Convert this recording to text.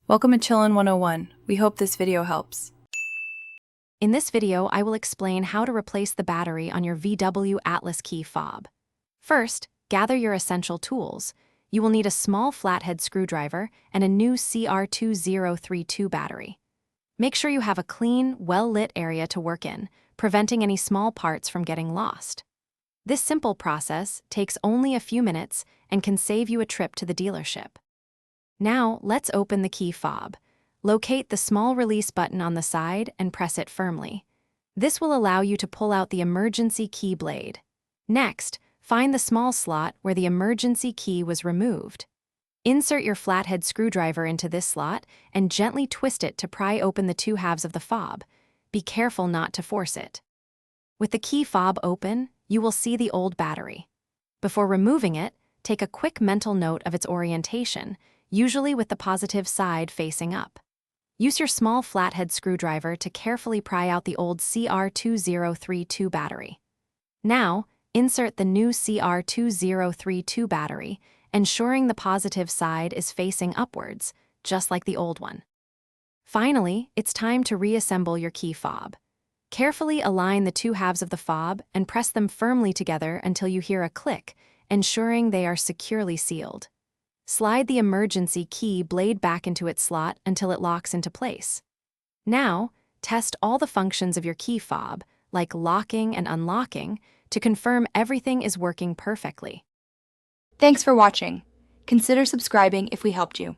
Welcome to Chillin' 101. We hope this video helps. In this video, I will explain how to replace the battery on your VW Atlas key fob. First, gather your essential tools. You will need a small flathead screwdriver and a new CR2032 battery. Make sure you have a clean, well-lit area to work in, preventing any small parts from getting lost. This simple process takes only a few minutes and can save you a trip to the dealership. Now, let's open the key fob. Locate the small release button on the side and press it firmly. This will allow you to pull out the emergency key blade. Next, find the small slot where the emergency key was removed. Insert your flathead screwdriver into this slot and gently twist it to pry open the two halves of the fob. Be careful not to force it. With the key fob open, you will see the old battery. Before removing it, take a quick mental note of its orientation, usually with the positive side facing up. Use your small flathead screwdriver to carefully pry out the old CR2032 battery. Now, insert the new CR2032 battery, ensuring the positive side is facing upwards, just like the old one. Finally, it's time to reassemble your key fob. Carefully align the two halves of the fob and press them firmly together until you hear a click, ensuring they are securely sealed. Slide the emergency key blade back into its slot until it locks into place. Now, test all the functions of your key fob, like locking and unlocking, to confirm everything is working perfectly. Thanks for watching. Consider subscribing if we helped you.